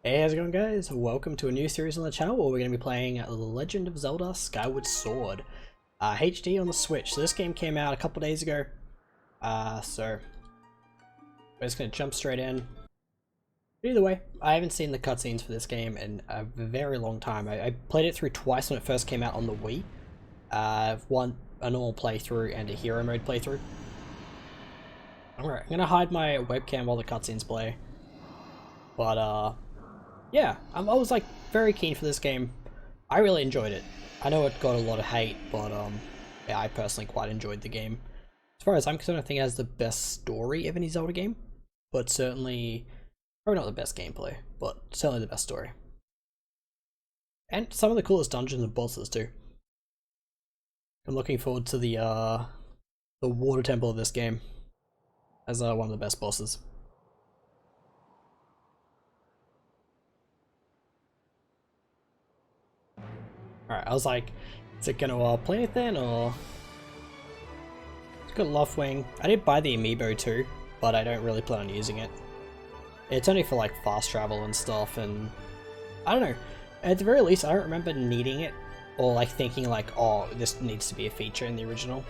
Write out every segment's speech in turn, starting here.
Hey, how's it going, guys? Welcome to a new series on the channel where we're going to be playing The Legend of Zelda Skyward Sword HD on the Switch. So this game came out a couple days ago, so we're just going to jump straight in. Either way, I haven't seen the cutscenes for this game in a very long time. I played it through twice when it first came out on the Wii. One a normal playthrough and a hero mode playthrough. Alright, I'm going to hide my webcam while the cutscenes play. But yeah, I was like very keen for this game. I really enjoyed it. I know it got a lot of hate, but yeah, I personally quite enjoyed the game. As far as I'm concerned, I think it has the best story of any Zelda game, but certainly, probably not the best gameplay, but certainly the best story. And some of the coolest dungeons and bosses too. I'm looking forward to the water temple of this game as one of the best bosses. Alright, I was like, is it gonna play it then, or... It's got Loftwing. I did buy the amiibo too, but I don't really plan on using it. It's only for like fast travel and stuff, and... I don't know. At the very least, I don't remember needing it, or like thinking like, oh, this needs to be a feature in the original.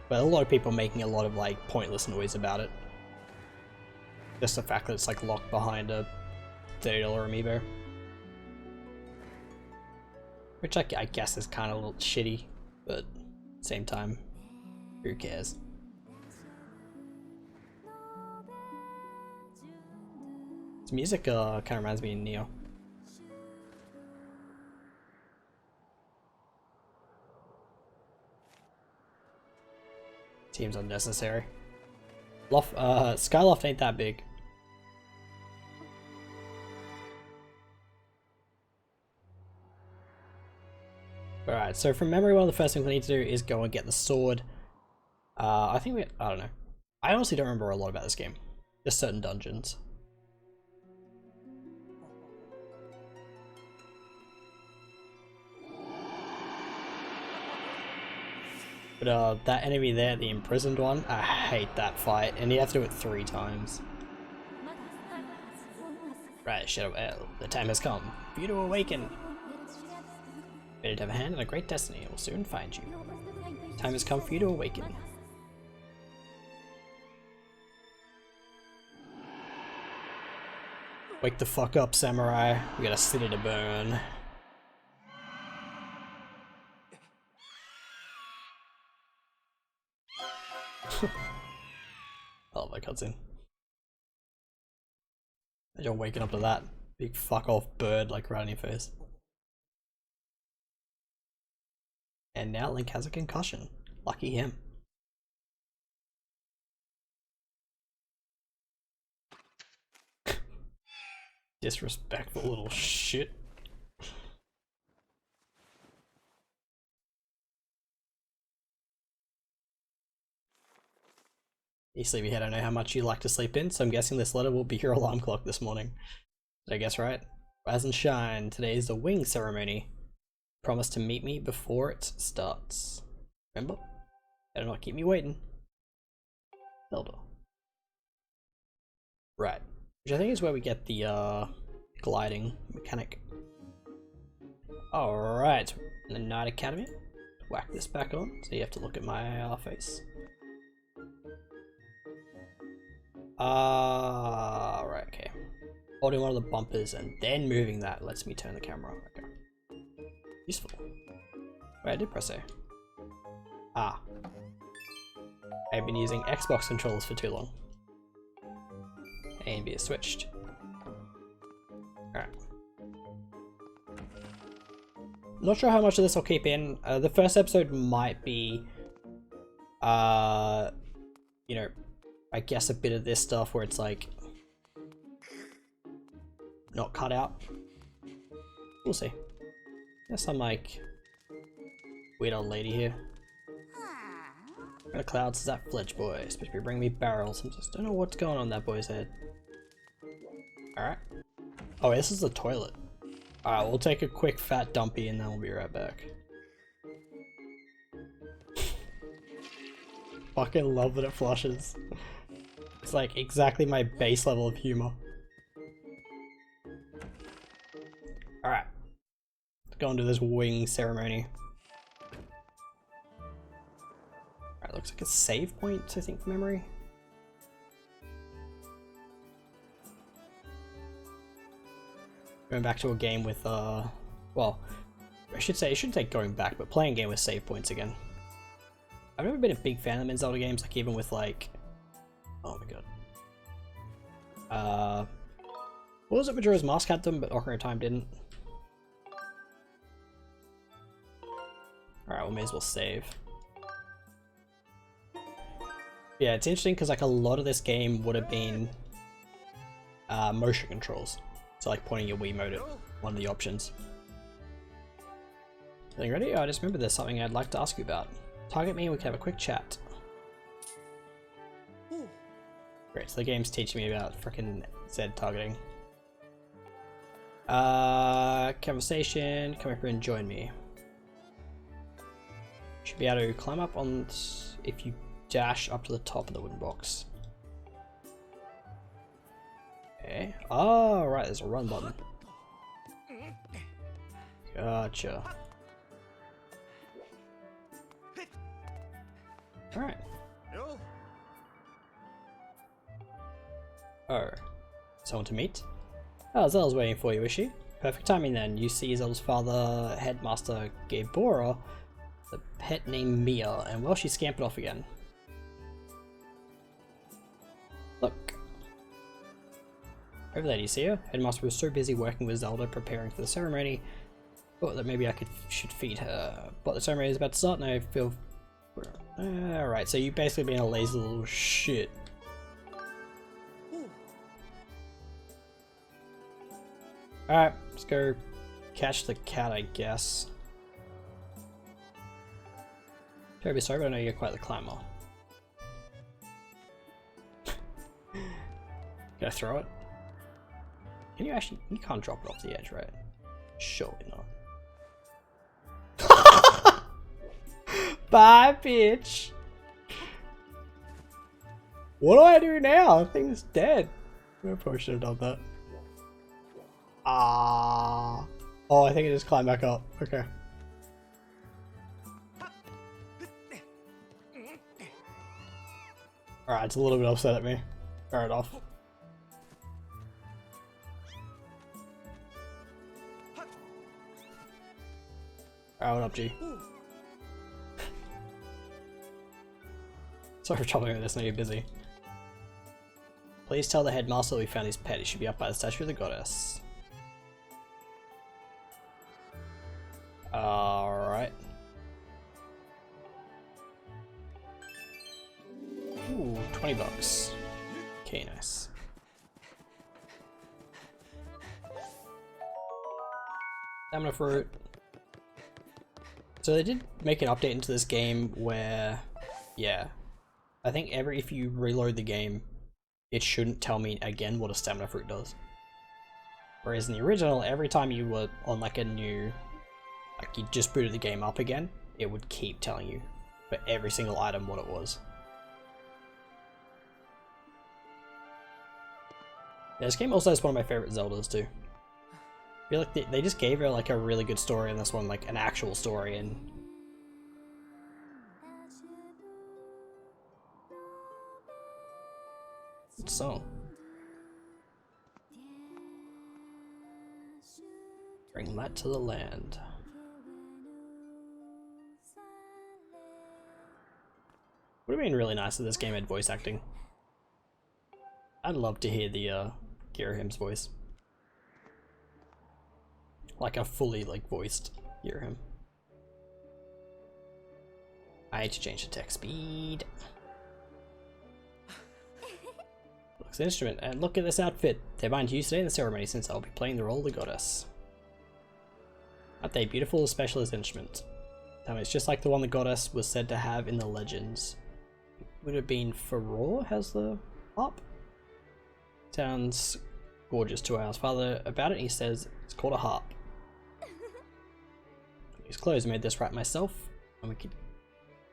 But a lot of people are making a lot of like pointless noise about it. Just the fact that it's like locked behind a $30 amiibo. Which I guess is kind of a little shitty, but at the same time, who cares? This music kind of reminds me of Neo. Seems unnecessary. Skyloft ain't that big. Alright, so from memory, one of the first things we need to do is go and get the sword. I don't know. I honestly don't remember a lot about this game. Just certain dungeons. But that enemy there, the imprisoned one, I hate that fight, and you have to do it 3 times. Right, Shadow, the time has come for you to awaken. Ready to have a hand in a great destiny, it will soon find you. Time has come for you to awaken. Wake the fuck up, samurai. We got a city to burn. I love that cutscene. Imagine waking up to that big fuck off bird like right in your face. And now Link has a concussion. Lucky him. Disrespectful little shit. Hey sleepyhead, I know how much you like to sleep in, so I'm guessing this letter will be your alarm clock this morning. Did I guess right? Rise and shine, today is the wing ceremony. Promise to meet me before it starts. Remember? Better not keep me waiting. Zelda. Right. Which I think is where we get the gliding mechanic. Alright. The Knight Academy. Whack this back on, so you have to look at my face. Right, okay. Holding one of the bumpers and then moving that lets me turn the camera. Okay. Useful. Wait, I did press A. Ah. I've been using Xbox controllers for too long. A and B is switched. Alright. Not sure how much of this I'll keep in. The first episode might be, you know, I guess a bit of this stuff where it's like, not cut out. We'll see. There's some like weird old lady here. Got a cloud, says that Fledge boy. Supposed to be bringing me barrels. I just don't know what's going on in that boy's head. Alright. Oh, this is the toilet. Alright, we'll take a quick fat dumpy and then we'll be right back. Fucking love that it flushes. It's like exactly my base level of humor. Alright. Let's go into this wing ceremony. Alright, looks like a save point, I think, from memory. Going back to a game with, well, I should say, it shouldn't take going back, but playing a game with save points again. I've never been a big fan of them in Zelda games, like even with like, oh my god. What was it, Majora's Mask had them, but Ocarina of Time didn't? Alright, we may as well save. Yeah, it's interesting because like a lot of this game would have been motion controls. So like pointing your Wiimote at one of the options. Are you ready? Oh, I just remembered there's something I'd like to ask you about. Target me and we can have a quick chat. Great, so the game's teaching me about frickin' Z targeting. Conversation, come over and join me. Should be able to climb up on if you dash up to the top of the wooden box. Okay. Oh, right, there's a run button. Gotcha. Alright. Oh. Someone to meet? Oh, Zelda's waiting for you, is she? Perfect timing then. You see Zelda's father, Headmaster Gabora, the pet named Mia, and well, she scampered off again. Look. Over there, do you see her? Headmaster was so busy working with Zelda preparing for the ceremony, thought that maybe should feed her. But the ceremony is about to start and I feel... Alright, so you basically being a lazy little shit. Alright, let's go catch the cat, I guess. Terribly sorry, but I know you're quite the climber. Can I throw it? Can you actually... You can't drop it off the edge, right? Surely not. Bye, bitch! What do I do now? The thing's dead. I probably should have done that. Ah. Oh, I think it just climbed back up. Okay. Alright, it's a little bit upset at me. Fair enough. Alright, what up, G? Sorry for troubling with this, I know you're busy. Please tell the headmaster that we found his pet. He should be up by the statue of the goddess. Alright. Ooh, 20 bucks. Okay, nice. Stamina fruit. So they did make an update into this game where, yeah, I think if you reload the game, it shouldn't tell me again what a stamina fruit does. Whereas in the original, every time you were on like a new, like you just booted the game up again, it would keep telling you for every single item what it was. Yeah, this game also has one of my favorite Zeldas too. I feel like they just gave her like a really good story in this one, like an actual story, and good song. Bring that to the land. Would have been really nice if this game had voice acting. I'd love to hear the Girahim's voice. Like a fully like voiced Girahim. I need to change the text speed. Looks an instrument, and look at this outfit. They're mine to use today in the ceremony since I'll be playing the role of the goddess. Aren't they beautiful, special as instrument? It's just like the one the goddess was said to have in the legends. Would it have been Faror has the harp? Sounds gorgeous to our father about it. He says it's called a harp. These clothes, I made this right myself, and we could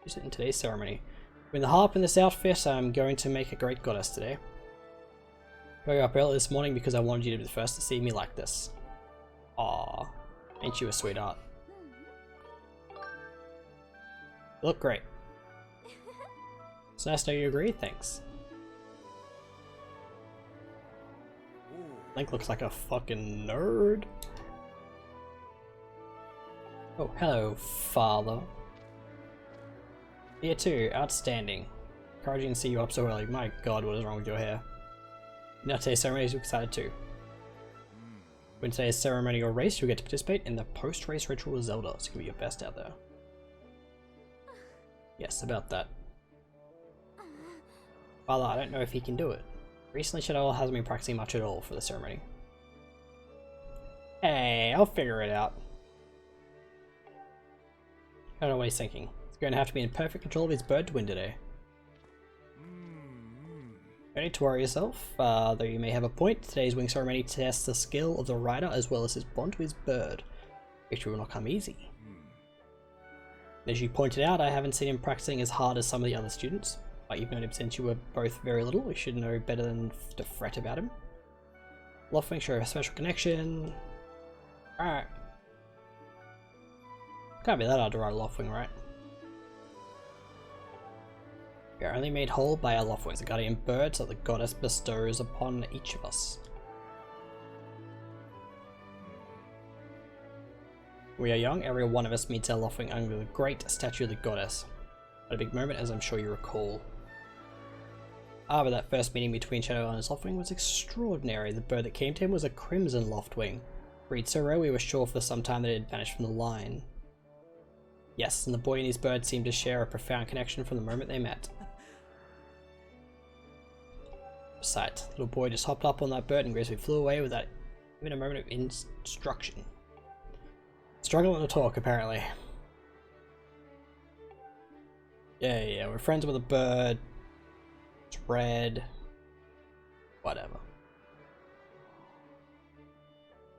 use it in today's ceremony. With the harp in this outfit, I'm going to make a great goddess today. I woke up early this morning because I wanted you to be the first to see me like this. Aw, ain't you a sweetheart? You look great. It's nice to know you agree, thanks. Link looks like a fucking nerd. Oh, hello, father. Year 2, outstanding. Encouraging to see you up so early. My god, what is wrong with your hair? Now today's ceremony is excited too. When today's ceremony or race, you'll get to participate in the post-race ritual with Zelda, so give me your best out there. Yes, about that. Father, I don't know if he can do it. Recently, Shadow hasn't been practicing much at all for the ceremony. Hey, I'll figure it out. I don't know what he's thinking. He's going to have to be in perfect control of his bird to win today. No need to worry yourself, though you may have a point. Today's wing ceremony tests the skill of the rider as well as his bond to his bird. Victory will not come easy. As you pointed out, I haven't seen him practicing as hard as some of the other students, but you've known him since you were both very little. You should know better than to fret about him. Loftwing show a special connection. Alright. Can't be that hard to ride a Loftwing, right? We are only made whole by our Loftwings, the guardian birds that the goddess bestows upon each of us. We are young, every one of us meets our Loftwing under the great statue of the goddess. At a big moment, as I'm sure you recall. Ah, but that first meeting between Shadow and his Loftwing was extraordinary. The bird that came to him was a crimson Loftwing. Breed so rare we were sure for some time that it had vanished from the line. Yes, and the boy and his bird seemed to share a profound connection from the moment they met. Besides, the little boy just hopped up on that bird and gracefully flew away without even a moment of instruction. Struggling to talk, apparently. Yeah, we're friends with a bird. It's red. Whatever.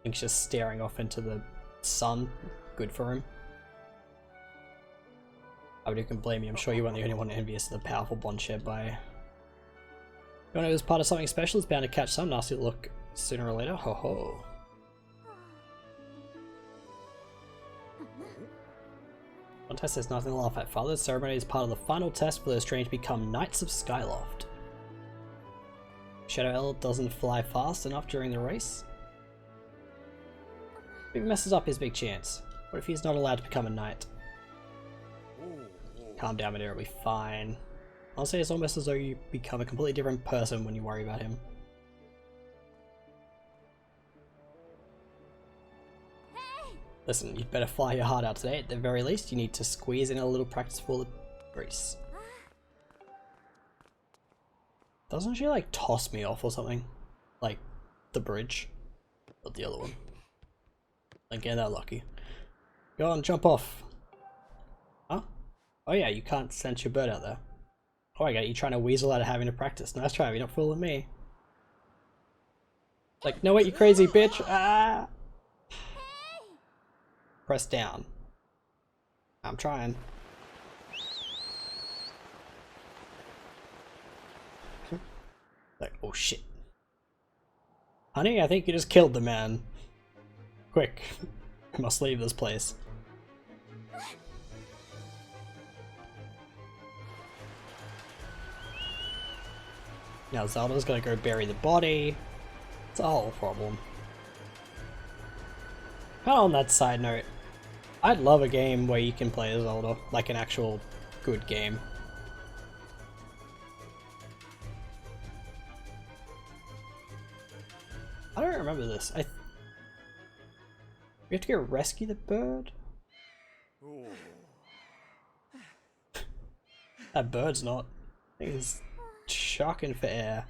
Link's just staring off into the sun. Good for him. Nobody can blame you. I'm sure you weren't the only one envious of the powerful bond shared by... Anyone who was part of something special is bound to catch some nasty look sooner or later. Ho ho. Contest is nothing to laugh at, Father. The ceremony is part of the final test for those trained to become Knights of Skyloft. Shadow L doesn't fly fast enough during the race. If he messes up his big chance. What if he's not allowed to become a knight? Calm down, Madeira, it'll be fine. Honestly, it's almost as though you become a completely different person when you worry about him. Listen, you'd better fly your heart out today. At the very least, you need to squeeze in a little practice for the race. Doesn't she like toss me off or something? Like the bridge? Not the other one. Don't get that lucky. Go on, jump off. Huh? Oh yeah, you can't send your bird out there. Oh, I get it. You're trying to weasel out of having to practice. Nice try, you're not fooling me. Like, no wait, you crazy bitch! Ah! Press down. I'm trying. Like, oh shit. Honey, I think you just killed the man. Quick. I must leave this place. Now Zelda's gonna go bury the body. It's a whole problem. Kind of on that side note, I'd love a game where you can play as Zelda, like an actual good game. I don't remember this. We have to go rescue the bird? That bird's not. I think it's shocking for air.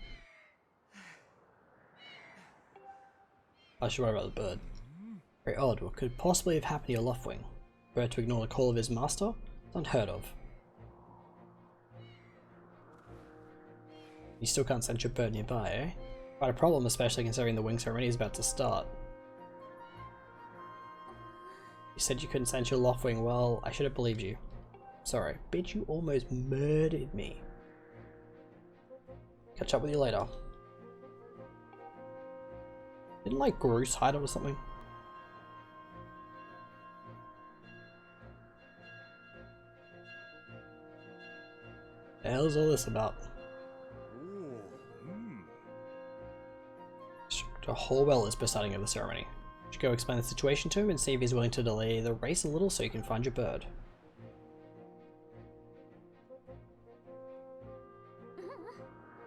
I should worry about the bird. Very odd. What could possibly have happened to your Loftwing? Bird to ignore the call of his master? It's unheard of. You still can't send your bird nearby, eh? Quite a problem, especially considering the wing ceremony is about to start. You said you couldn't send your Loftwing. Well, I should have believed you. Sorry, bitch, you almost murdered me. Catch up with you later. Didn't like Groose hide or something? The hell's all this about? Dr. Horwell is presiding over the ceremony. You should go explain the situation to him and see if he's willing to delay the race a little so you can find your bird.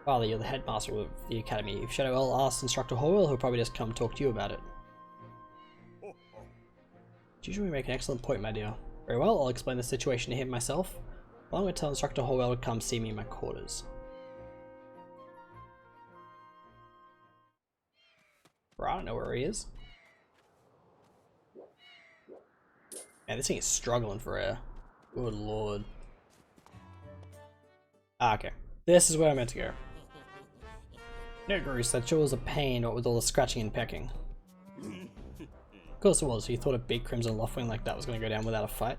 Father, you're the headmaster of the academy. If Shadowell asks Instructor Horwell, he'll probably just come talk to you about it. Usually make an excellent point, my dear. Very well, I'll explain the situation to him myself. Well, I'm going to tell Instructor Horwell to come see me in my quarters. Right, I don't know where he is. Man, this thing is struggling for air. Good lord. Ah, okay. This is where I meant to go. No, Bruce, that sure was a pain, what with all the scratching and pecking. Of course it was. You thought a big Crimson Loftwing like that was going to go down without a fight?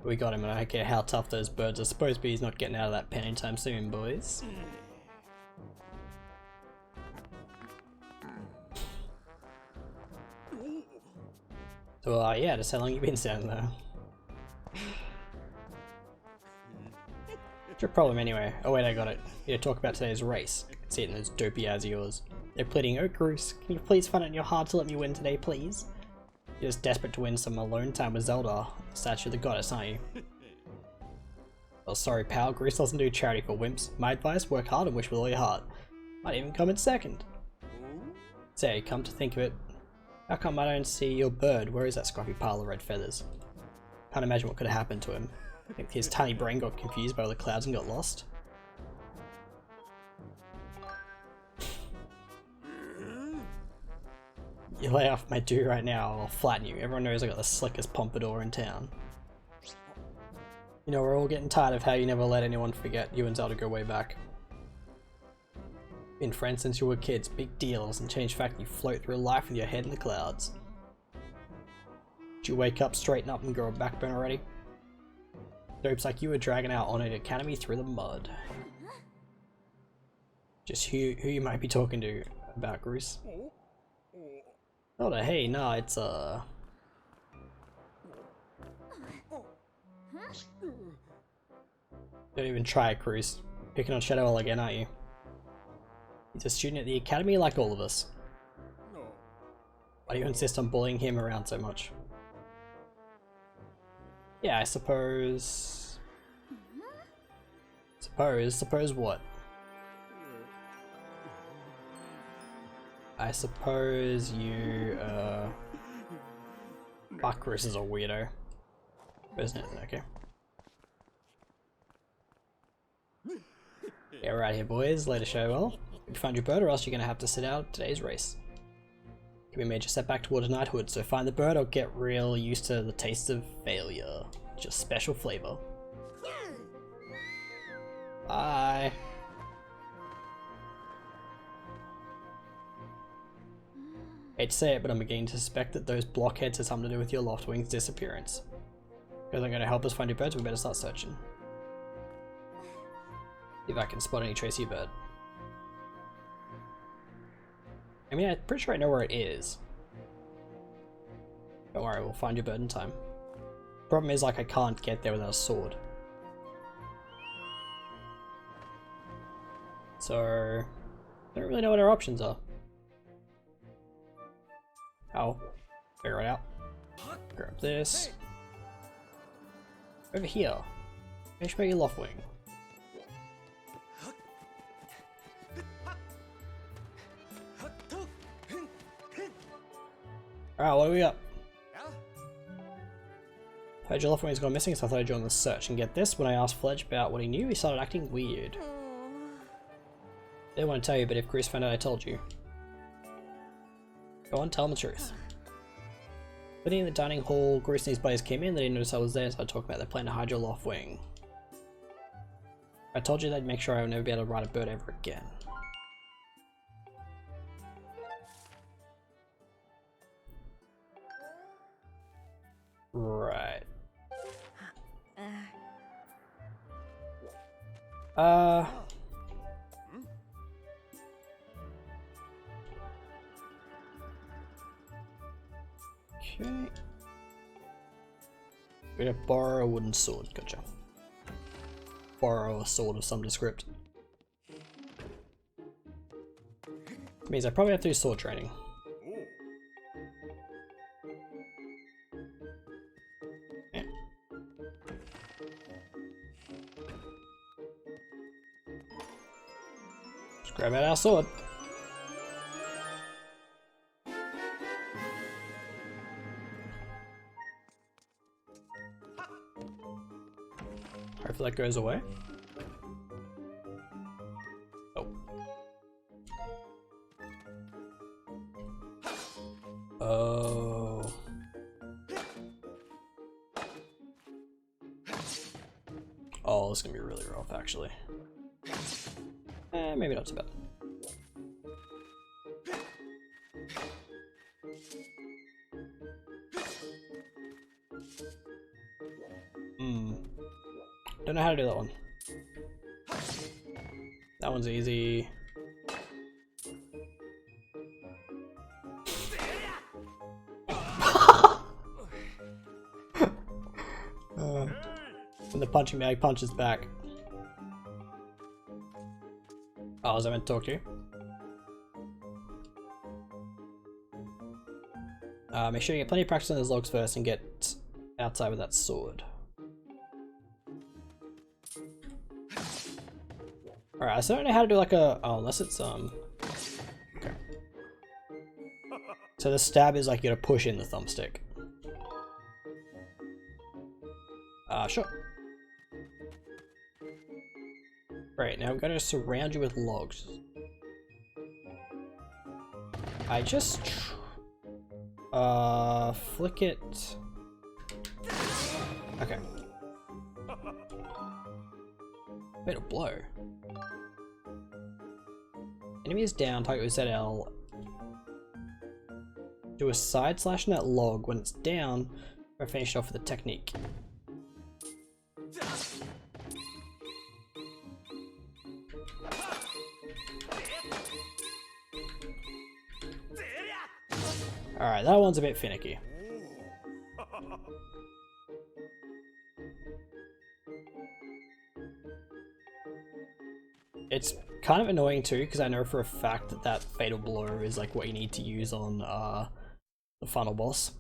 We got him, and I don't care how tough those birds are supposed to be, he's not getting out of that pen anytime soon, boys. So, yeah, just how long you been standing there? What's your problem anyway? Oh wait, I got it. You talk about today's race. I can see it in those dopey eyes of yours. They're pleading, oh Bruce, can you please find it in your heart to let me win today, please? You're just desperate to win some alone time with Zelda, the statue of the goddess, aren't you? Well, sorry pal, Bruce doesn't do charity for wimps. My advice, work hard and wish with all your heart. Might even come in second. Say, come to think of it, how come I don't see your bird? Where is that scruffy pile of red feathers? Can't imagine what could have happened to him. I think his tiny brain got confused by all the clouds and got lost. You lay off my do right now, I'll flatten you. Everyone knows I got the slickest pompadour in town. You know, we're all getting tired of how you never let anyone forget you and Zelda go way back. Been friends since you were kids, big deal, doesn't change the fact that you float through life with your head in the clouds. Did you wake up, straighten up and grow a backbone already? Dopes like you were dragging our honored academy through the mud. Just who you might be talking to about, Bruce? Oh, hey, nah, it's Don't even try it, Cruz. Picking on Shadowell again, aren't you? He's a student at the academy like all of us. Why do you insist on bullying him around so much? Yeah, I suppose... Suppose what? I suppose you, fuck, Chris is a weirdo. Isn't it? Okay. Yeah, we're out here, boys. Later, Shadowell. If you find your bird, or else you're gonna have to sit out today's race. Could be a major setback towards knighthood, so find the bird or get real used to the taste of failure. Just special flavor. Bye. Hate to say it, but I'm beginning to suspect that those blockheads had something to do with your Loftwing's disappearance. Because I'm going to help us find your birds, we better start searching. See if I can spot any trace of your bird. I mean, I'm pretty sure I know where it is. Don't worry, we'll find your bird in time. Problem is, like, I can't get there without a sword. So, I don't really know what our options are. I'll figure it out. Grab this. Over here. Finish my Loftwing. Alright, what do we got? Heard your Loftwing's gone missing, so I thought I'd join the search. And get this, when I asked Fledge about what he knew, he started acting weird. Didn't want to tell you, but if Chris found out I told you. Go on, tell him the truth. Sitting in the dining hall, Bruce and his buddies came in, they didn't notice I was there, so I talked about their plan to hide your Loftwing. I told you they'd make sure I would never be able to ride a bird ever again. Right. Okay. We're gonna borrow a wooden sword, gotcha. borrow a sword of some descript. Means I probably have to do sword training. Yeah. Just grab out our sword. Hopefully that goes away. Oh. Oh. Oh, this is gonna be really rough, actually. Maybe not too bad. Don't know how to do that one. That one's easy. When the punching bag punches back. Oh, was I meant to talk to you? Make sure you get plenty of practice on those logs first and get outside with that sword. Alright, so I don't know how to do like a... Oh, unless it's, okay. So the stab is like you gotta push in the thumbstick. Sure. Right, now I'm gonna surround you with logs. I just... flick it... Okay. Made a blow. Enemy is down, target with ZL. Do a side slash in that log. When it's down, or finish it off with a technique. Alright, that one's a bit finicky. It's kind of annoying too, because I know for a fact that that fatal blow is like what you need to use on the final boss,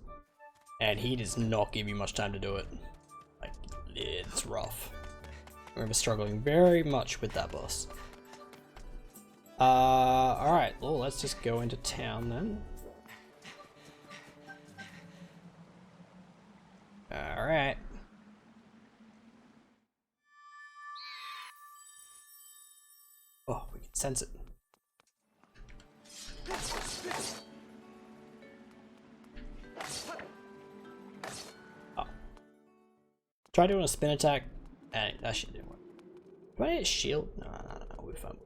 and he does not give you much time to do it. Like, it's rough. I remember struggling very much with that boss. Alright, well, let's just go into town then. Alright. Oh, we can sense it. Oh. Try doing a spin attack. And that shit didn't work. Do I need a shield? No, we're fine.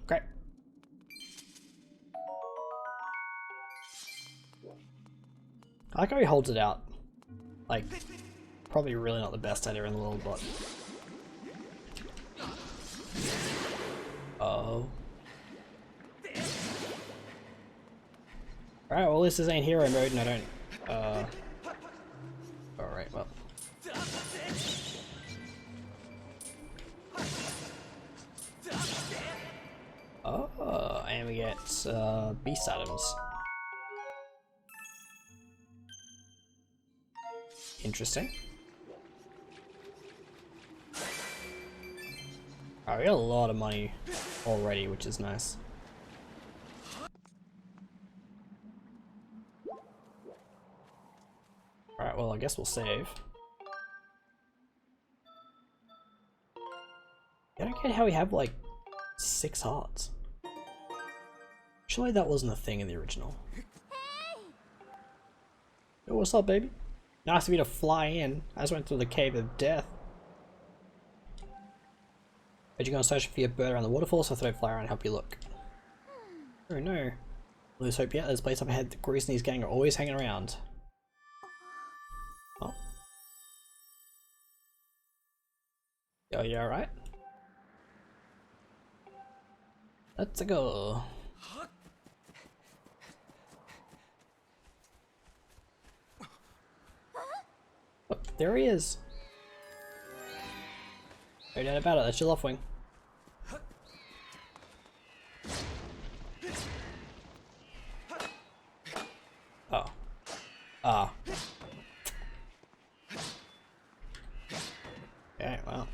Great. I like how he holds it out. Like, probably really not the best idea in the world, but... Oh. Alright, well, this ain't hero mode and I don't... Alright, well... Oh, and we get, beast items. Interesting. Alright, we got a lot of money already, which is nice. Alright, well, I guess we'll save. I don't get how we have, like, 6 hearts. Surely that wasn't a thing in the original. Yo, what's up, baby? Nice of you to fly in. I just went through the cave of death. But you're going to search for your bird around the waterfall, so I thought I'd fly around and help you look. Oh no. Lose hope yet. There's a place up ahead. The Grease and his gang are always hanging around. Oh. Yo, you alright? Let's go. there he is. No doubt about it, that's your left wing. Oh. Ah. Okay, well.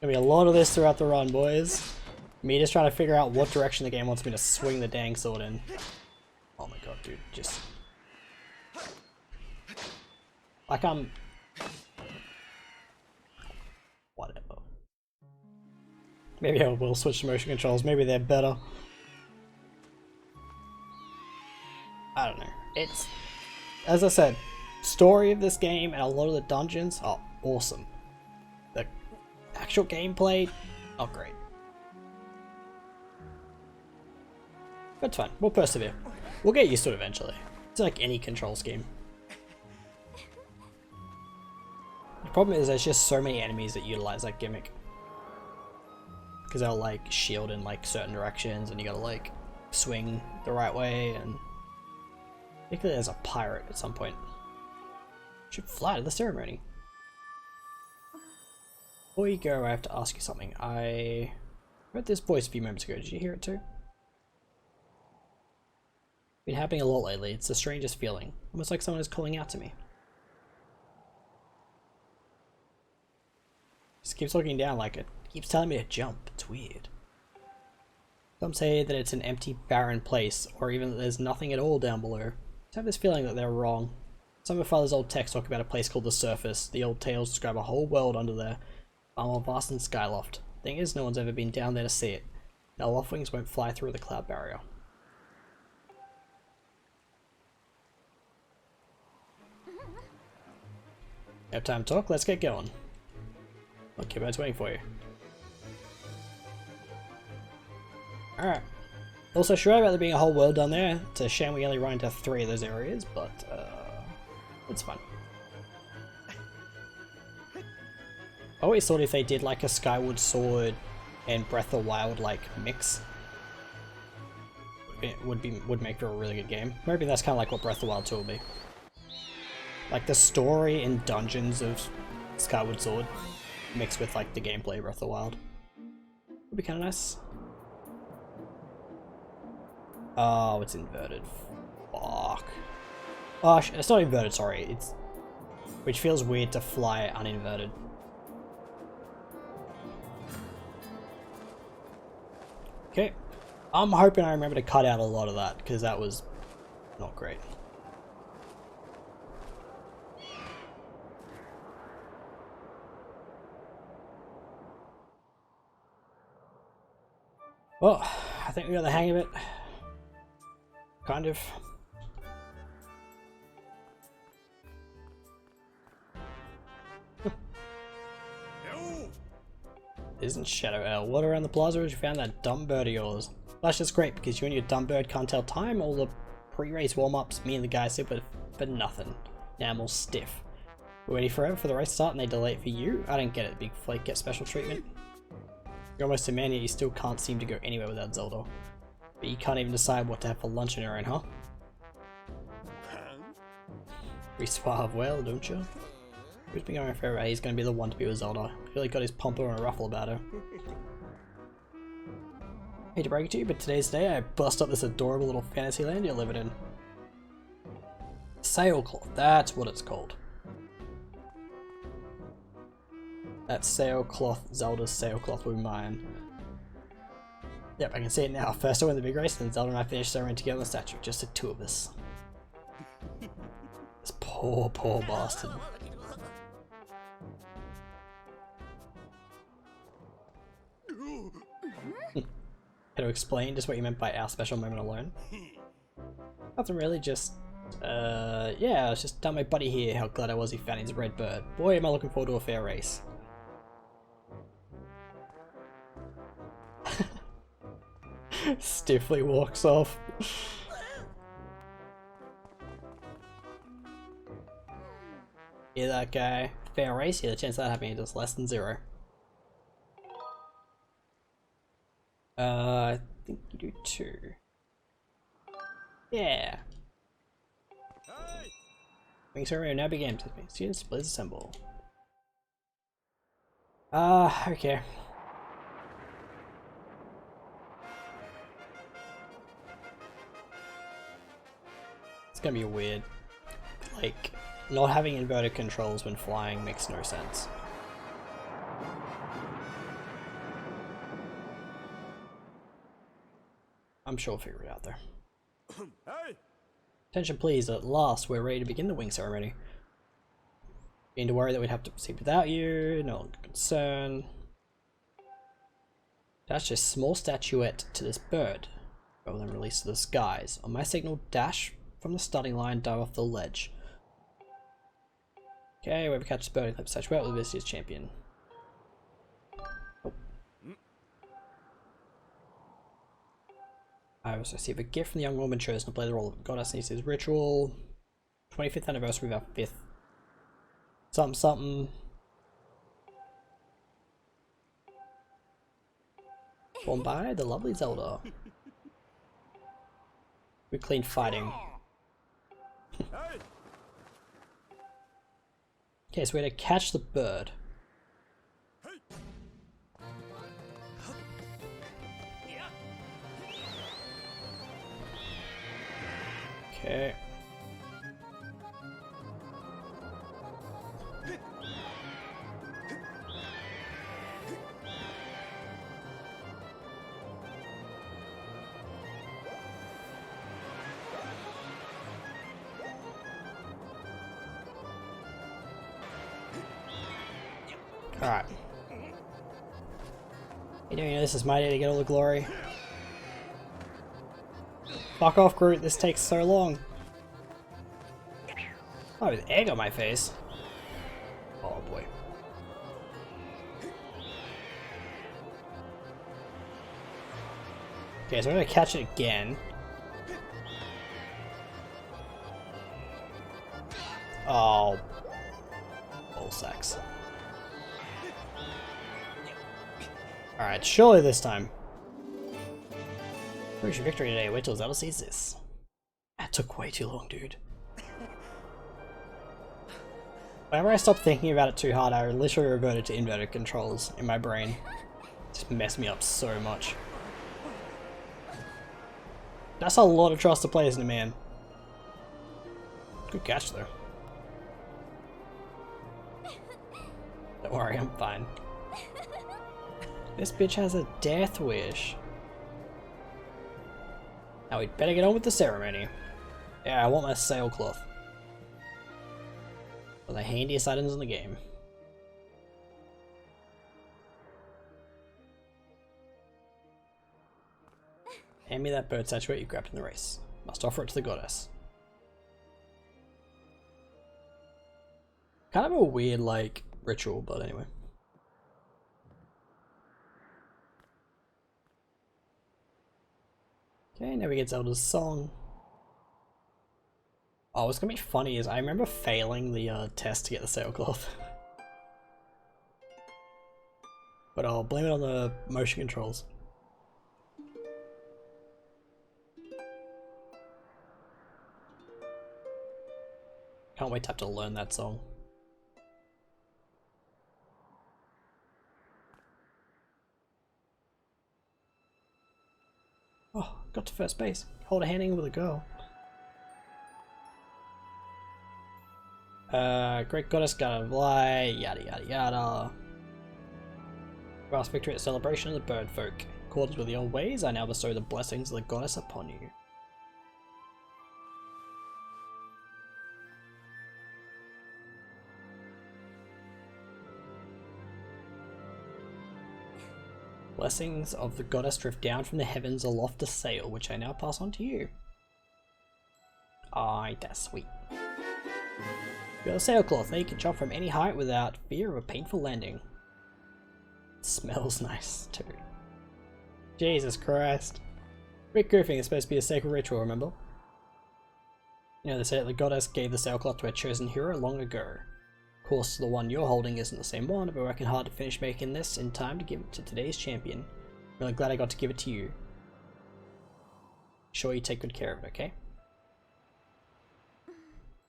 Gonna be a lot of this throughout the run, boys. Me just trying to figure out what direction the game wants me to swing the dang sword in. Oh my god, dude, just... Like whatever. Maybe I will switch to motion controls, maybe they're better. I don't know. It's, as I said, story of this game and a lot of the dungeons are awesome. The actual gameplay, not great. But it's fine, we'll persevere. We'll get used to it eventually. It's like any control scheme. The problem is there's just so many enemies that utilize that gimmick. Because they'll like shield in like certain directions and you gotta like swing the right way, and particularly as a pirate at some point. Should fly to the ceremony. Before you go, I have to ask you something. I heard this voice a few moments ago. Did you hear it too? Been happening a lot lately. It's the strangest feeling. Almost like someone is calling out to me. Just keeps looking down like it keeps telling me to jump. It's weird. Some say that it's an empty, barren place, or even that there's nothing at all down below. I have this feeling that they're wrong. Some of Father's old texts talk about a place called the Surface. The old tales describe a whole world under there, far more vast than Skyloft. Thing is, no one's ever been down there to see it. Now Loftwings won't fly through the cloud barrier. You have time to talk? Let's get going. Look, Kibbo's waiting for you. Alright. Also, sure about there being a whole world down there. It's a shame we only run into 3 of those areas, but it's fun. I always thought if they did like a Skyward Sword and Breath of the Wild like mix, it would make for a really good game. Maybe that's kind of like what Breath of the Wild 2 will be. Like the story and dungeons of Skyward Sword mixed with like the gameplay of Breath of the Wild. Would be kind of nice. Oh, it's inverted. Fuck. Oh, it's not inverted, sorry. It's... Which feels weird to fly uninverted. Okay. I'm hoping I remember to cut out a lot of that, because that was not great. Well, I think we got the hang of it. Kind of. Isn't Shadow L? What around the plaza has you found that dumb bird of yours? That's just great because you and your dumb bird can't tell time. All the pre-race warm-ups me and the guys did for nothing. Now I'm all stiff. We're waiting forever for the race to start and they delay it for you? I don't get it. Big Flake gets special treatment. You're almost a man yet you still can't seem to go anywhere without Zelda. But you can't even decide what to have for lunch on your own, huh? Pretty suave, well, don't you? Who's been going forever? He's gonna be the one to be with Zelda. Really got his pomper and a ruffle about her. Hate to break it to you, but today's the day I bust up this adorable little fantasy land you're living in. Sailcloth, that's what it's called. That sailcloth, Zelda's sailcloth will be mine. Yep, I can see it now. First I win the big race, then Zelda and I finish ceremony together on the statue. Just the 2 of us. This poor, poor bastard. Had to explain just what you meant by our special moment alone? Nothing really, just... yeah, I was just telling my buddy here how glad I was he found his red bird. Boy, am I looking forward to a fair race. Stiffly walks off. Hear that guy? Fair race? Yeah, the chance of that happening is less than 0. I think you do 2. Yeah. Wing ceremony now begins. Students, please assemble. Okay. It's gonna be weird. Like, not having inverted controls when flying makes no sense. I'm sure we'll figure it out though. Hey! Attention please, at last we're ready to begin the wing ceremony. Being to worry that we'd have to proceed without you, no concern. Attach a small statuette to this bird, rather than release to the skies. On my signal, dash from the starting line, dive off the ledge. Okay, whoever catches the bird and clips statuette will be this year's champion. Oh. I also receive a gift from the young woman chosen to play the role of goddess in his ritual. 25th anniversary of our 5th. Something something. Born by the lovely Zelda. We clean fighting. Okay, so we're gonna catch the bird. Okay. Alright. You know, this is my day to get all the glory. Fuck off, Groot, this takes so long. Oh, with egg on my face. Oh boy. Okay, so I'm gonna catch it again. Oh. Bull sacks. Alright, surely this time. Reach victory today, wait till Zelda sees this. That took way too long, dude. Whenever I stop thinking about it too hard, I literally reverted to inverted controls in my brain. It just messed me up so much. That's a lot of trust to place in a man. Good catch though. Don't worry, I'm fine. This bitch has a death wish. Now we'd better get on with the ceremony. Yeah, I want my sailcloth. One of the handiest items in the game. Hand me that bird statuette you grabbed in the race. Must offer it to the goddess. Kind of a weird, like, ritual, but anyway. Okay, now we get Zelda's song. Oh, what's gonna be funny is I remember failing the test to get the sailcloth. But I'll blame it on the motion controls. Can't wait to have to learn that song. Oh, got to first base. Hold a handing with a girl. Great goddess, god of light, yada yada yada. Last victory at the celebration of the bird folk. In accordance with the old ways, I now bestow the blessings of the goddess upon you. Blessings of the goddess drift down from the heavens aloft a sail, which I now pass on to you. Aye, that's sweet. You got a sailcloth, now you can jump from any height without fear of a painful landing. It smells nice too. Jesus Christ. Rick goofing is supposed to be a sacred ritual, remember? You know, they say that the goddess gave the sailcloth to her chosen hero long ago. Of course, the one you're holding isn't the same one, but we're working hard to finish making this in time to give it to today's champion. Really glad I got to give it to you. Sure you take good care of it, okay?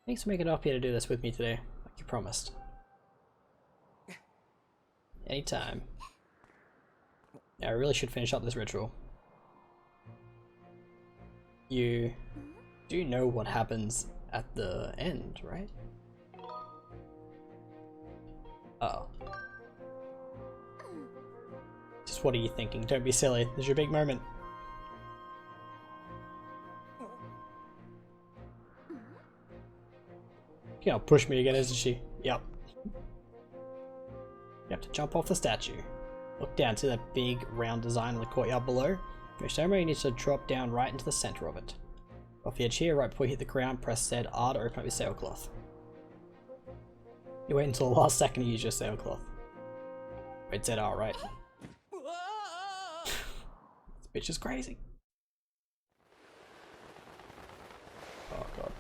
Thanks for making it up here to do this with me today, like you promised. Anytime. Yeah, I really should finish up this ritual. You do know what happens at the end, right? Uh oh. Just what are you thinking? Don't be silly. This is your big moment. She's gonna push me again, isn't she? Yep. You have to jump off the statue. Look down to that big round design in the courtyard below. For your ceremony, you need to drop down right into the center of it. Off the edge here, right before you hit the ground, press Z R to open up your sailcloth. You wait until the last second to use your sailcloth. Wait, Z R, right? This bitch is crazy. Oh god.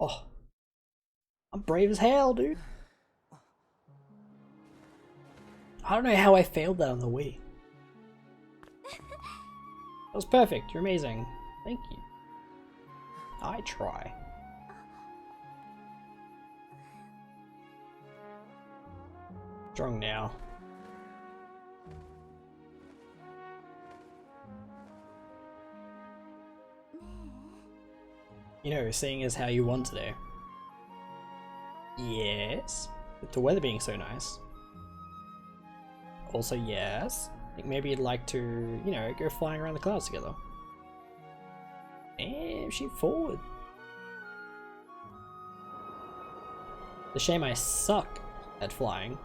Oh. I'm brave as hell, dude. I don't know how I failed that on the Wii. That was perfect. You're amazing. Thank you. I try. Strong now. You know, seeing as how you won today. Yes. With the weather being so nice. Also, yes. I think maybe you'd like to, you know, go flying around the clouds together. And shoot forward. The shame I suck at flying.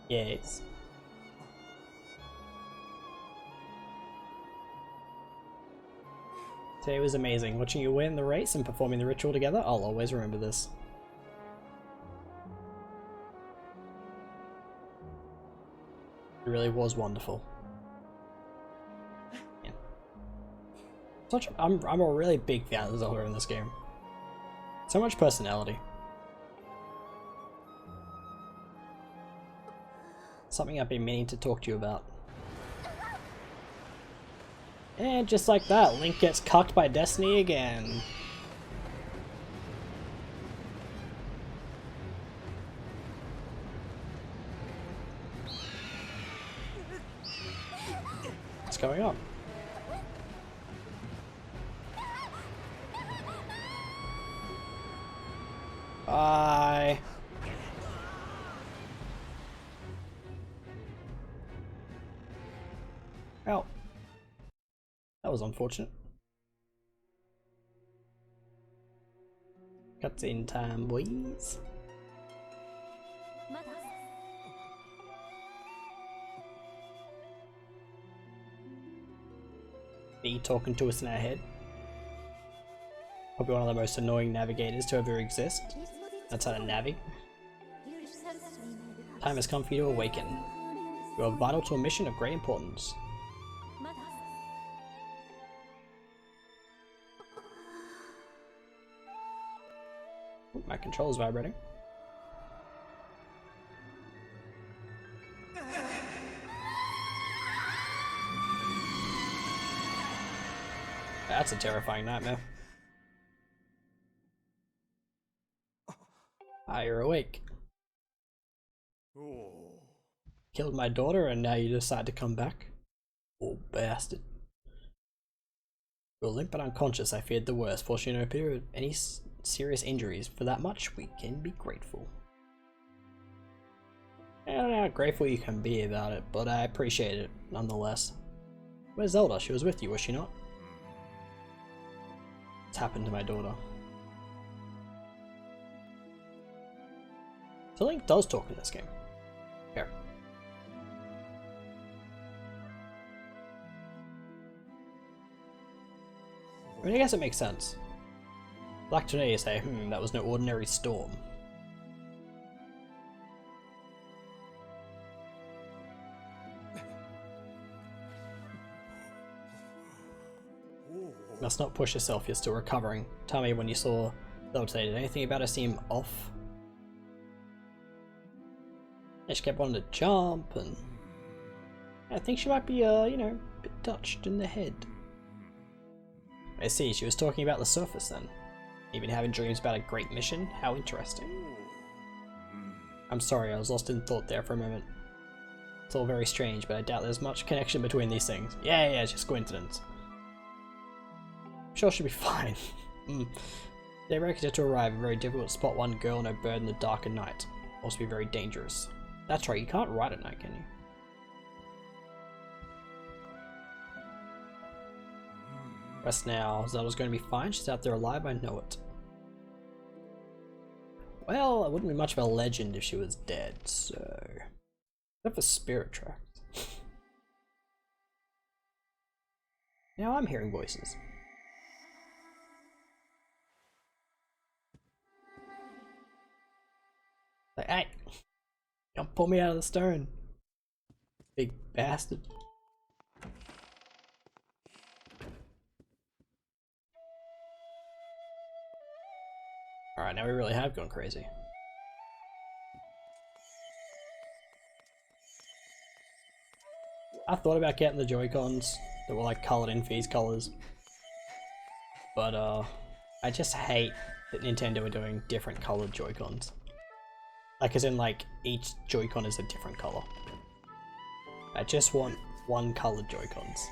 Yes. Today was amazing. Watching you win the race and performing the ritual together, I'll always remember this. It really was wonderful. Yeah. I'm a really big fan of Zelda in this game. So much personality. Something I've been meaning to talk to you about. And just like that, Link gets cucked by Destiny again. What's going on? Bye. Well, that was unfortunate. Cutscene time, boys. Be talking to us in our head. Probably one of the most annoying navigators to ever exist. That's how to navigate. Time has come for you to awaken. You are vital to a mission of great importance. Ooh, my controller's vibrating. That's a terrifying nightmare. Ah, you're awake. Killed my daughter and now you decide to come back? Oh, bastard. You're limp and unconscious. I feared the worst. Fortunately, no appear of any serious injuries. For that much, we can be grateful. I don't know how grateful you can be about it, but I appreciate it nonetheless. Where's Zelda? She was with you, was she not? What's happened to my daughter? So Link does talk in this game. Here. I mean, I guess it makes sense. Black today, you say, that was no ordinary storm. Must not push yourself, you're still recovering. Tell me when you saw Zelda today, did anything about her seem off? And she kept wanting to jump, and I think she might be, you know, a bit touched in the head. I see, she was talking about the surface then. Even having dreams about a great mission? How interesting. I'm sorry, I was lost in thought there for a moment. It's all very strange, but I doubt there's much connection between these things. Yeah, it's just coincidence. I'm sure she'll be fine. They reckon to arrive, very difficult to spot one girl and her bird in the dark at night. Also be very dangerous. That's right, you can't ride at night, can you? Rest now. Zelda's going to be fine. She's out there alive, I know it. Well, it wouldn't be much of a legend if she was dead, so... Except for spirit tracks. Now I'm hearing voices. Like, hey! Don't pull me out of the stone! Big bastard. Alright, now we really have gone crazy. I thought about getting the Joy-Cons that were like coloured in these colours. But I just hate that Nintendo are doing different coloured Joy-Cons. Like as in like each Joy-Con is a different colour. I just want one coloured Joy-Cons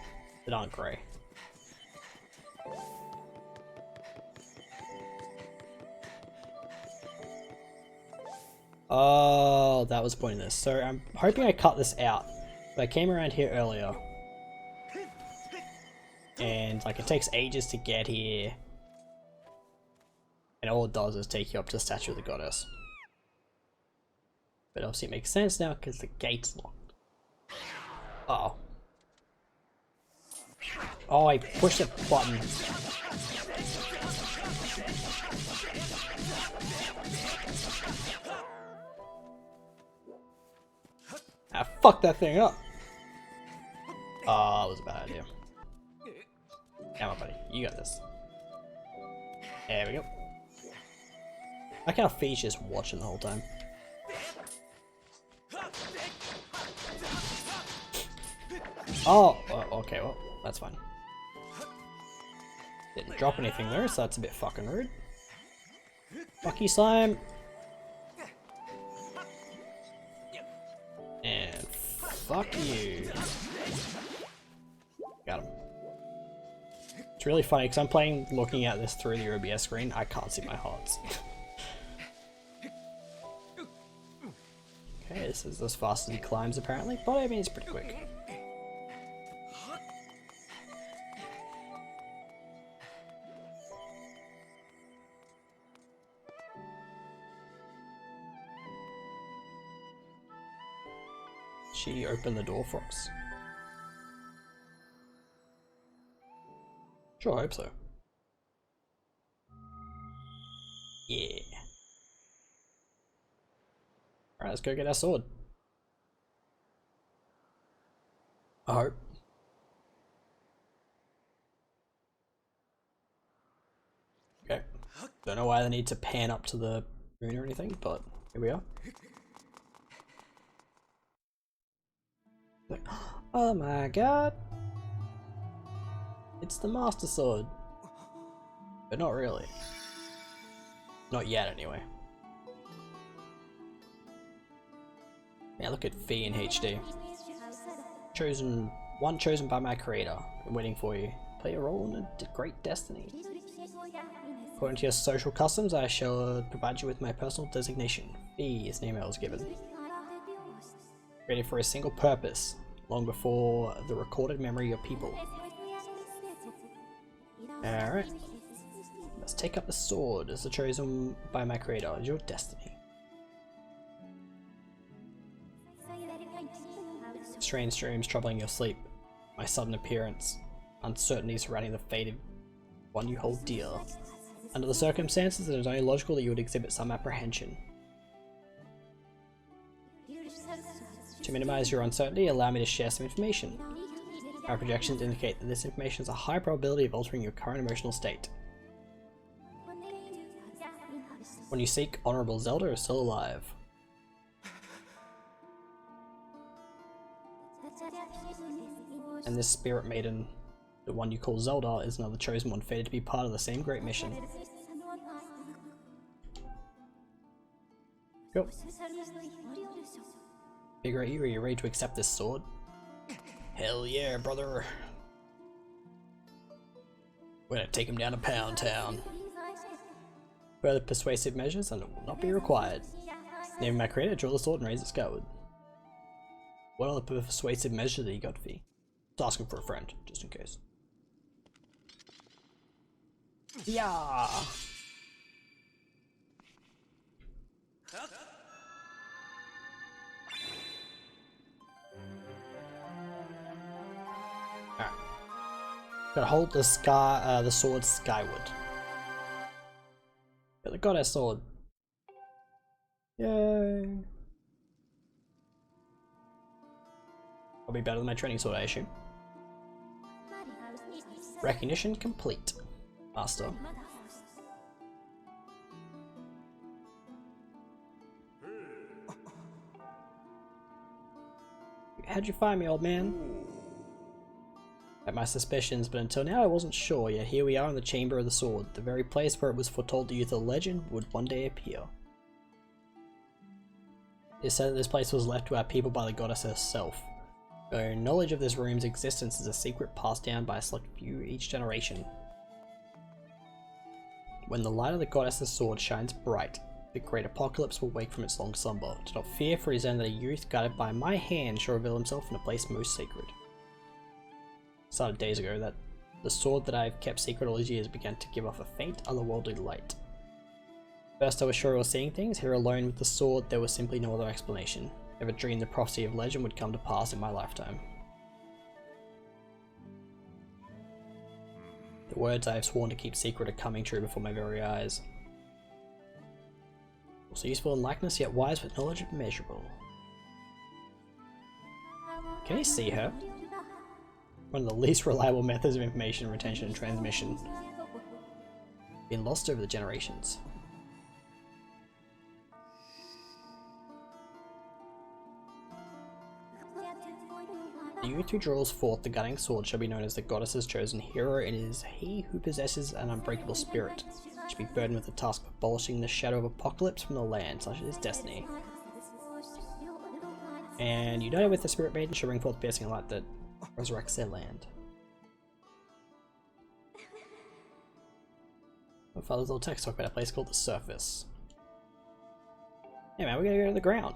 that aren't grey. Oh, that was pointless. So I'm hoping I cut this out. But I came around here earlier. And like it takes ages to get here. And all it does is take you up to the statue of the goddess. But obviously it makes sense now because the gate's locked. Uh oh. Oh, I pushed a button. I fucked that thing up. Oh, that was a bad idea. Come on, buddy. You got this. There we go. I like how Fee's just watching the whole time. Oh, okay, well, that's fine. Didn't drop anything there, so that's a bit fucking rude. Fuck you, slime. And fuck you. Got him. It's really funny because I'm playing looking at this through the OBS screen. I can't see my hearts. Okay, this is as fast as he climbs apparently, but I mean it's pretty quick. She opened the door for us. Sure, I hope so. Yeah. Alright, let's go get our sword. I hope. Okay. Don't know why they need to pan up to the moon or anything, but here we are. Oh my god! It's the Master Sword. But not really. Not yet, anyway. Yeah, look at Fee in HD. One chosen by my creator. I'm waiting for you. Play a role in a great destiny. According to your social customs, I shall provide you with my personal designation. Fee is the name I was given. Created for a single purpose, long before the recorded memory of people. Alright. Let's take up the sword as the chosen by my creator. It's your destiny. Strange dreams troubling your sleep. My sudden appearance. Uncertainty surrounding the fate of one you hold dear. Under the circumstances, it is only logical that you would exhibit some apprehension. To minimize your uncertainty, allow me to share some information. Our projections indicate that this information has a high probability of altering your current emotional state. When you seek, Honorable Zelda is still alive. And this spirit maiden, the one you call Zelda, is another chosen one fated to be part of the same great mission. Cool. Figure out you, are you ready to accept this sword? Hell yeah, brother. We're gonna take him down to Pound Town. Further persuasive measures and it will not be required. Name my creator, draw the sword and raise it skyward. What other persuasive measures that you got, Fee? Just asking for a friend, just in case. Yeah. Alright. Gotta hold the sword skyward. Got the goddess sword. Yay. I'll be better than my training sword, I assume. Recognition complete. Master. How'd you find me, old man? Had my suspicions, but until now I wasn't sure, yet here we are in the Chamber of the Sword, the very place where it was foretold the youth of the legend would one day appear. It is said that this place was left to our people by the goddess herself. Our knowledge of this room's existence is a secret passed down by a select few each generation. When the light of the goddess's sword shines bright, the great apocalypse will wake from its long slumber. Do not fear, for it is then that a youth guided by my hand shall reveal himself in a place most sacred. Started days ago that the sword that I have kept secret all these years began to give off a faint, otherworldly light. First I was sure I was seeing things, here alone with the sword there was simply no other explanation. Never dreamed the prophecy of legend would come to pass in my lifetime. The words I have sworn to keep secret are coming true before my very eyes. Also useful in likeness, yet wise with knowledge immeasurable. Can you see her? One of the least reliable methods of information retention and transmission. Been lost over the generations. The youth who draws forth the gunning sword shall be known as the goddess's chosen hero, and it is he who possesses an unbreakable spirit. He should be burdened with the task of abolishing the shadow of apocalypse from the land, such as his destiny. And united with the spirit maiden shall bring forth piercing light that resurrects their land. My father's little text talk about a place called the Surface. Yeah man, we're gonna go to the ground.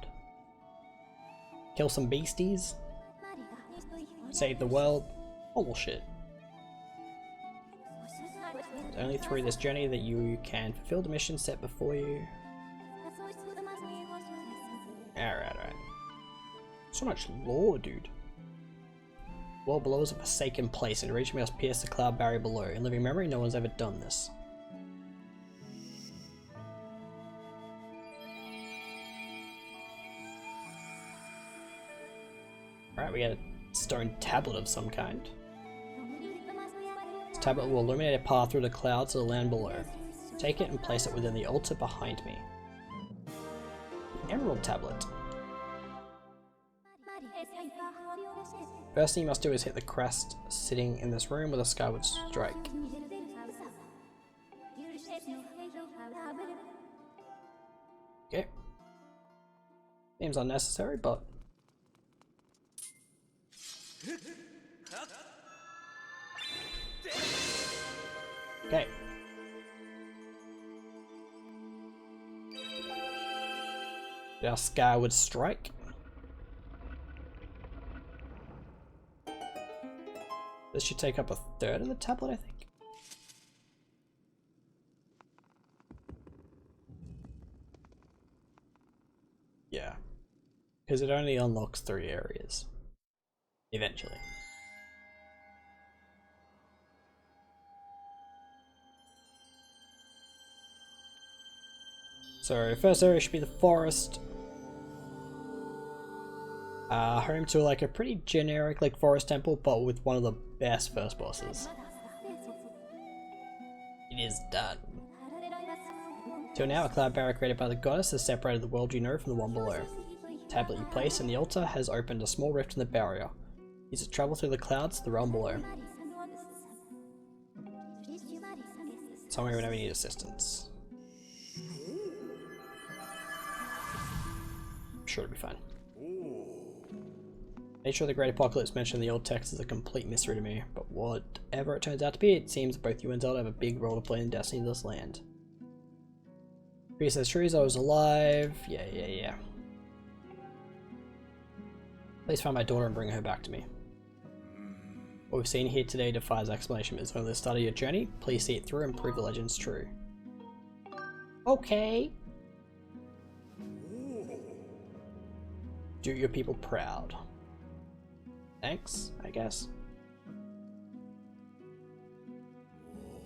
Kill some beasties. Save the world. All shit. It's only through this journey that you can fulfill the mission set before you. Alright. So much lore, dude. The world below is a forsaken place, and to reach me must pierce the cloud barrier below. In living memory, no one's ever done this. Alright, we got a stone tablet of some kind. This tablet will illuminate a path through the clouds to the land below. Take it and place it within the altar behind me. The Emerald Tablet. First thing you must do is hit the crest sitting in this room with a Skyward Strike. Okay. Seems unnecessary, but... Okay. Our Skyward Strike. This should take up a third of the tablet, I think. Yeah. Because it only unlocks 3 areas. Eventually. So, first area should be the forest. Home to like a pretty generic like forest temple, but with one of the best first bosses. It is done. Till now, a cloud barrier created by the goddess has separated the world you know from the one below. The tablet you place in the altar has opened a small rift in the barrier. Use it to travel through the clouds to the realm below. Somewhere whenever you need assistance. I'm sure it'll be fine. Nature of the Great Apocalypse mentioned in the old text is a complete mystery to me, but whatever it turns out to be, it seems both you and Zelda have a big role to play in destiny of this land. Tree says true, I was alive. Yeah. Please find my daughter and bring her back to me. What we've seen here today defies explanation. It's only the start of your journey. Please see it through and prove the legend's true. Okay. Do your people proud. Thanks, I guess.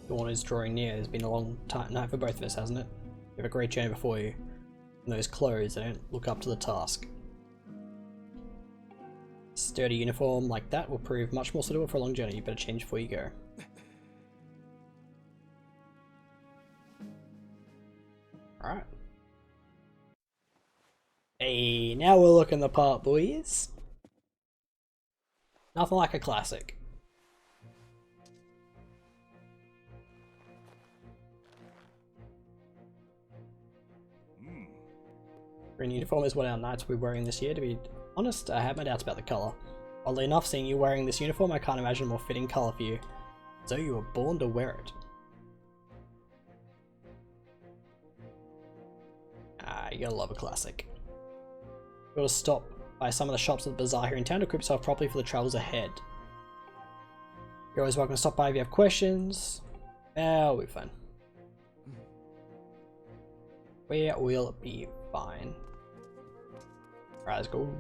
Dawn is drawing near. It's been a long night for both of us, hasn't it? You have a great journey before you. And those clothes, they don't look up to the task. Sturdy uniform like that will prove much more suitable for a long journey. You better change before you go. Alright. Hey, now we're looking the part, boys. Nothing like a classic. Green uniform is what our knights will be wearing this year. To be honest, I have my doubts about the colour. Oddly enough, seeing you wearing this uniform, I can't imagine a more fitting colour for you. As though you were born to wear it. You gotta love a classic. You gotta stop by some of the shops at the bazaar here in town to equip yourself properly for the travels ahead. You're always welcome to stop by if you have questions. We'll be fine. We will be fine. Alright, let's go.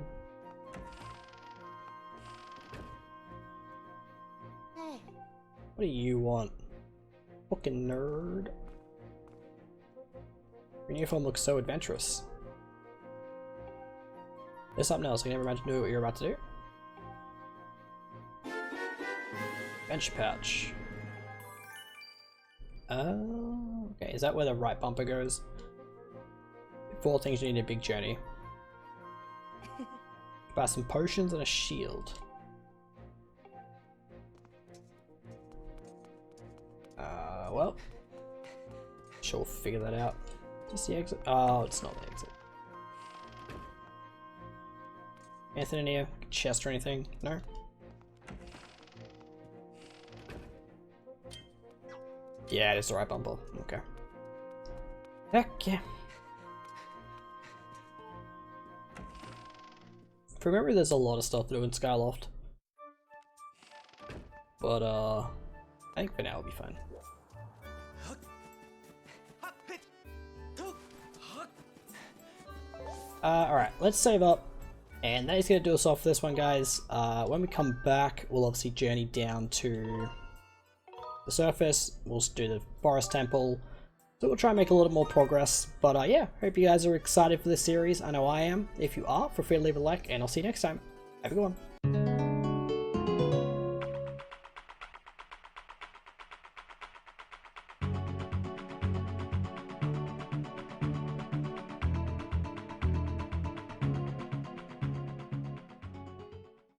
What do you want? Fucking nerd. Your uniform looks so adventurous. There's something else. I can never imagine doing what you're about to do. Bench pouch. Okay, is that where the right bumper goes? 4 things you need in a big journey. Buy some potions and a shield. Well, sure, we'll figure that out. Just the exit. Oh, it's not the exit. Anything in here? Chest or anything? No? Yeah, it is the right bumper. Okay. Heck yeah. From memory, there's a lot of stuff to do in Skyloft. But, I think for now it'll be fine. Alright, let's save up. And that is going to do us off for this one, guys. When we come back, we'll obviously journey down to the surface. We'll do the forest temple. So we'll try and make a little more progress. But yeah, hope you guys are excited for this series. I know I am. If you are, feel free to leave a like, and I'll see you next time. Have a good one.